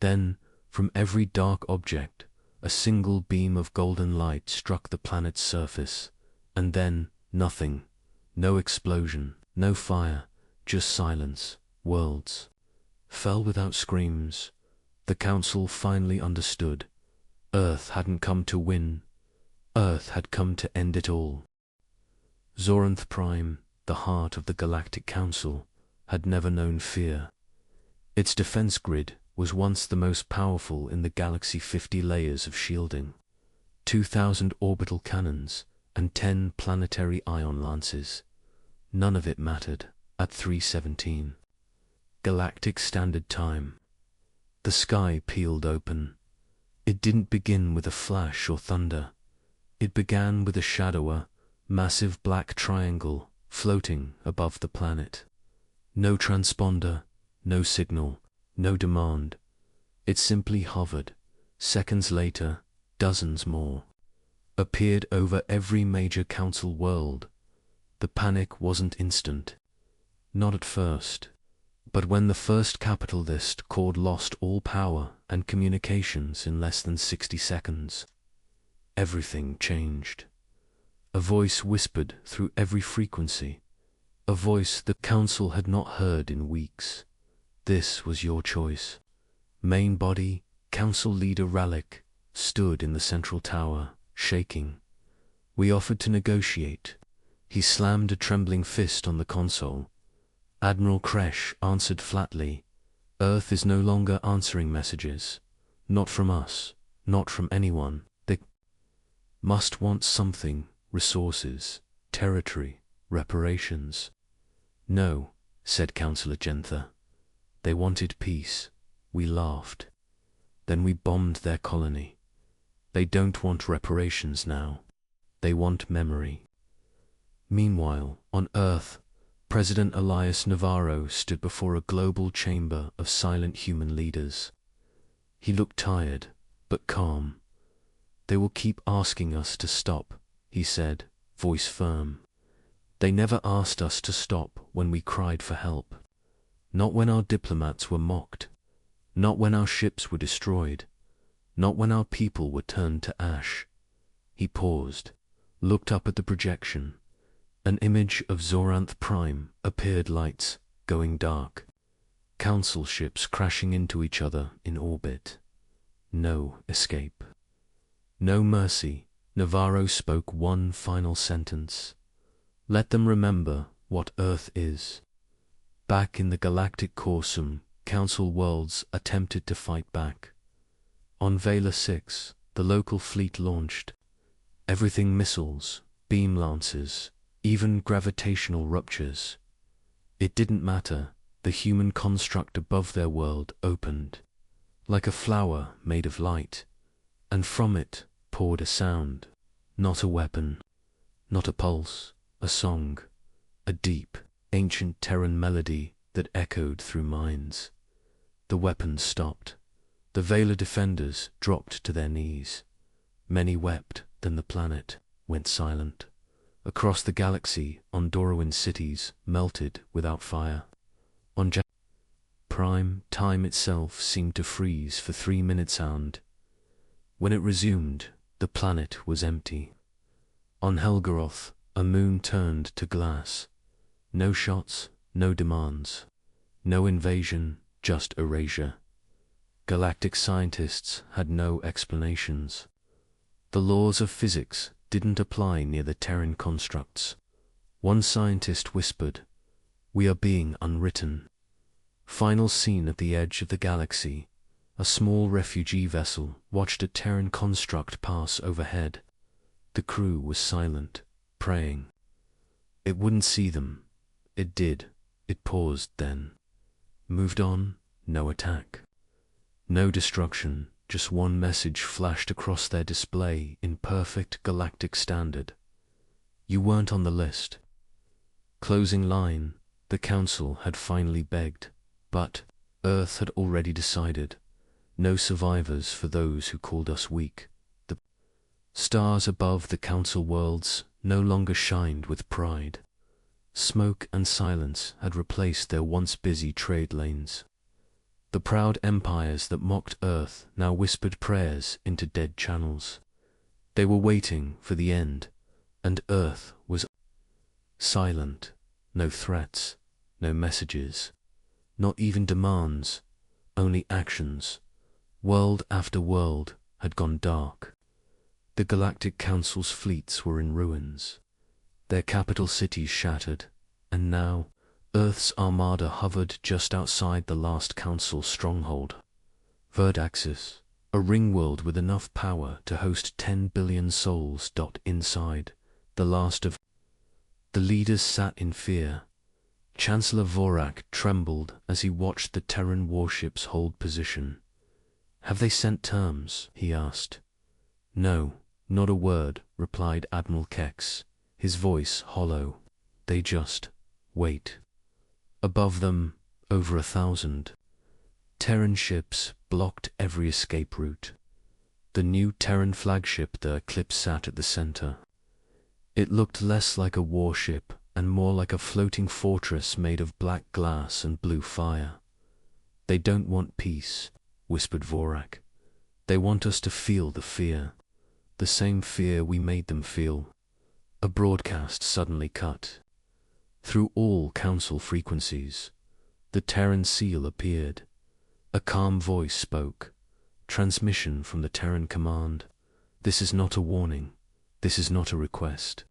Then, from every dark object, a single beam of golden light struck the planet's surface, and then nothing. No explosion, no fire, just silence. Worlds fell without screams. The council finally understood. Earth hadn't come to win. Earth had come to end it all. Zorinth Prime, the heart of the Galactic Council, had never known fear. Its defense grid was once the most powerful in the galaxy. 50 layers of shielding, 2,000 orbital cannons, and 10 planetary ion lances. None of it mattered. at 3:17. Galactic Standard Time. The sky peeled open. It didn't begin with a flash or thunder. It began with a shadow, a massive black triangle floating above the planet. No transponder, no signal, no demand. It simply hovered. Seconds later, dozens more appeared over every major council world. The panic wasn't instant. Not at first. But when the first capitalist cord lost all power and communications in less than 60 seconds, everything changed. A voice whispered through every frequency, a voice the council had not heard in weeks. This was your choice. Main body, council leader Rallick, stood in the central tower, shaking. We offered to negotiate. He slammed a trembling fist on the console. Admiral Kresh answered flatly, Earth is no longer answering messages. Not from us, not from anyone. They must want something, resources, territory, reparations. No, said Councillor Genther. They wanted peace. We laughed. Then we bombed their colony. They don't want reparations now. They want memory. Meanwhile, on Earth, President Elias Navarro stood before a global chamber of silent human leaders. He looked tired, but calm. They will keep asking us to stop, he said, voice firm. They never asked us to stop when we cried for help. Not when our diplomats were mocked. Not when our ships were destroyed. Not when our people were turned to ash. He paused, looked up at the projection. An image of Zoranth Prime appeared, lights going dark. Council ships crashing into each other in orbit. No escape. No mercy. Navarro spoke one final sentence. Let them remember what Earth is. Back in the galactic Corsum, Council worlds attempted to fight back. On Vela 6, the local fleet launched. Everything missiles, beam lances, even gravitational ruptures. It didn't matter. The human construct above their world opened, like a flower made of light, and from it poured a sound, not a weapon, not a pulse, a song, a deep, ancient Terran melody that echoed through minds. The weapons stopped. The Vela defenders dropped to their knees. Many wept, then the planet went silent. Across the galaxy, Ondorowin cities melted without fire. On Prime, time itself seemed to freeze for 3 minutes, and when it resumed, the planet was empty. On Helgaroth, a moon turned to glass. No shots, no demands. No invasion, just erasure. Galactic scientists had no explanations. The laws of physics didn't apply near the Terran constructs. One scientist whispered, "We are being unwritten." Final scene at the edge of the galaxy. A small refugee vessel watched a Terran construct pass overhead. The crew was silent, praying. It wouldn't see them. It did. It paused then. Moved on, no attack. No destruction. Just one message flashed across their display in perfect galactic standard. You weren't on the list. Closing line, the Council had finally begged, but Earth had already decided. No survivors for those who called us weak. The stars above the Council worlds no longer shined with pride. Smoke and silence had replaced their once busy trade lanes. The proud empires that mocked Earth now whispered prayers into dead channels. They were waiting for the end, and Earth was silent. No threats, no messages, not even demands, only actions. World after world had gone dark. The Galactic Council's fleets were in ruins, their capital cities shattered, and now Earth's armada hovered just outside the last Council stronghold. Verdaxis, a ringworld with enough power to host 10 billion souls. Inside, the last of the leaders sat in fear. Chancellor Vorak trembled as he watched the Terran warships hold position. "Have they sent terms?" he asked. "No, not a word," replied Admiral Kex, his voice hollow. "They just wait." Above them, over 1,000 Terran ships blocked every escape route. The new Terran flagship, the Eclipse, sat at the center. It looked less like a warship and more like a floating fortress made of black glass and blue fire. "They don't want peace," whispered Vorak. "They want us to feel the fear. The same fear we made them feel." A broadcast suddenly cut. Through all Council frequencies, the Terran seal appeared. A calm voice spoke. "Transmission from the Terran Command. This is not a warning. This is not a request.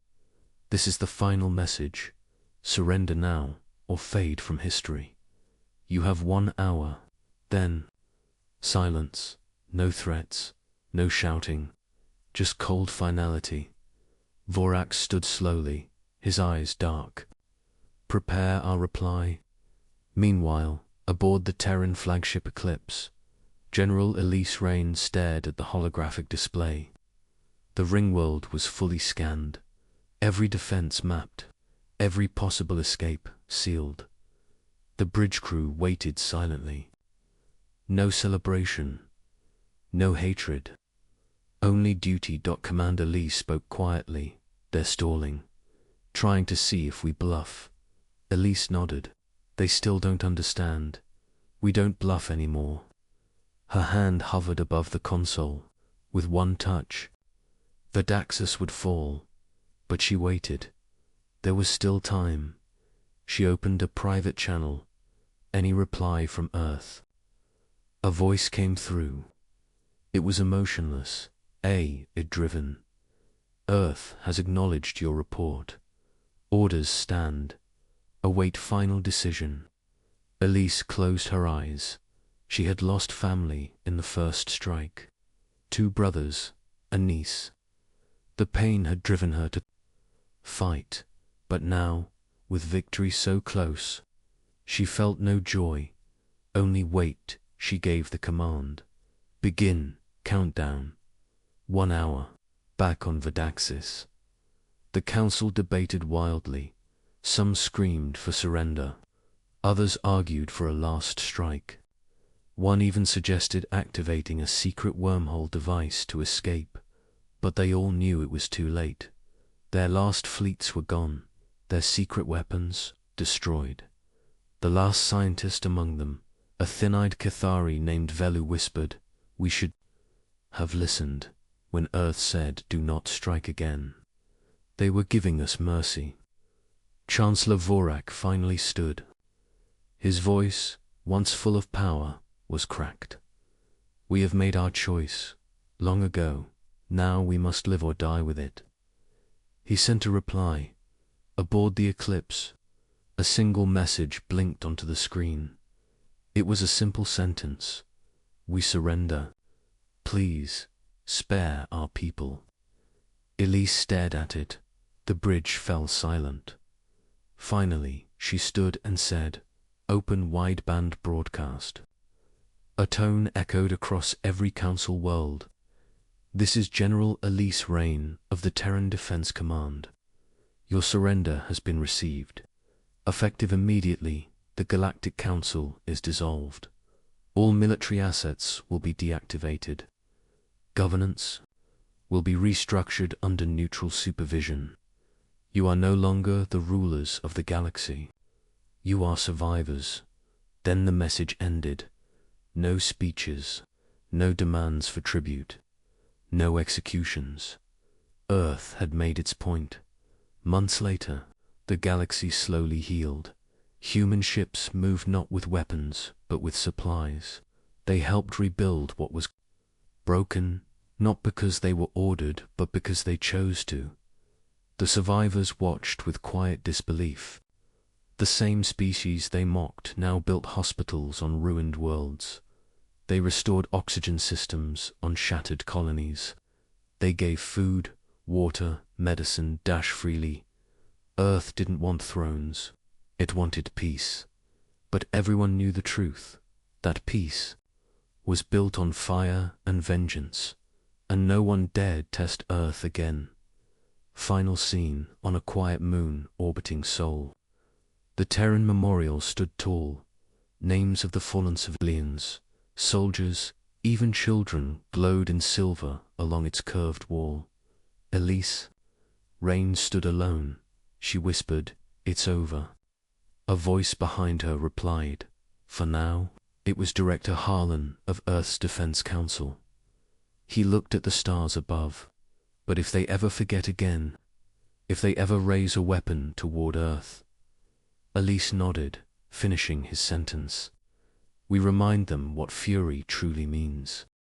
This is the final message. Surrender now, or fade from history. You have 1 hour. Then, silence. No threats. No shouting. Just cold finality." Vorak stood slowly, his eyes dark. "Prepare our reply." Meanwhile, aboard the Terran flagship Eclipse, General Elise Rain stared at the holographic display. The ringworld was fully scanned, every defense mapped, every possible escape sealed. The bridge crew waited silently. No celebration, no hatred, only duty. Commander Lee spoke quietly. "They're stalling, trying to see if we bluff." Elise nodded. "They still don't understand. We don't bluff anymore." Her hand hovered above the console. With one touch, Verdaxis would fall. But she waited. There was still time. She opened a private channel. Any reply from Earth? A voice came through. It was emotionless, it driven. "Earth has acknowledged your report. Orders stand. Await final decision." Elise closed her eyes. She had lost family in the first strike. 2 brothers, a niece. The pain had driven her to fight, but now, with victory so close, she felt no joy, only weight. She gave the command. "Begin, countdown." 1 hour, back on Verdaxis. The Council debated wildly. Some screamed for surrender. Others argued for a last strike. One even suggested activating a secret wormhole device to escape, but they all knew it was too late. Their last fleets were gone, their secret weapons destroyed. The last scientist among them, a thin-eyed Cathari named Velu, whispered, "We should have listened when Earth said, 'Do not strike again.' They were giving us mercy." Chancellor Vorak finally stood. His voice, once full of power, was cracked. "We have made our choice long ago. Now we must live or die with it." He sent a reply. Aboard the Eclipse, a single message blinked onto the screen. It was a simple sentence. "We surrender. Please, spare our people." Elise stared at it. The bridge fell silent. Finally, she stood and said, "Open wideband broadcast." A tone echoed across every Council world. "This is General Elise Rain of the Terran Defense Command. Your surrender has been received. Effective immediately, the Galactic Council is dissolved. All military assets will be deactivated. Governance will be restructured under neutral supervision. You are no longer the rulers of the galaxy. You are survivors." Then the message ended. No speeches, no demands for tribute, no executions. Earth had made its point. Months later, the galaxy slowly healed. Human ships moved not with weapons, but with supplies. They helped rebuild what was broken, not because they were ordered, but because they chose to. The survivors watched with quiet disbelief. The same species they mocked now built hospitals on ruined worlds. They restored oxygen systems on shattered colonies. They gave food, water, medicine freely. Earth didn't want thrones. It wanted peace, but everyone knew the truth. That peace was built on fire and vengeance, and no one dared test Earth again. Final scene on a quiet moon orbiting Sol. The Terran memorial stood tall. Names of the fallen civilians, soldiers, even children glowed in silver along its curved wall. Elise, Rain stood alone. She whispered, "It's over." A voice behind her replied, "For now." It was Director Harlan of Earth's Defense Council. He looked at the stars above. But if they ever forget again, if they ever raise a weapon toward Earth. Elise nodded, finishing his sentence. "We remind them what fury truly means."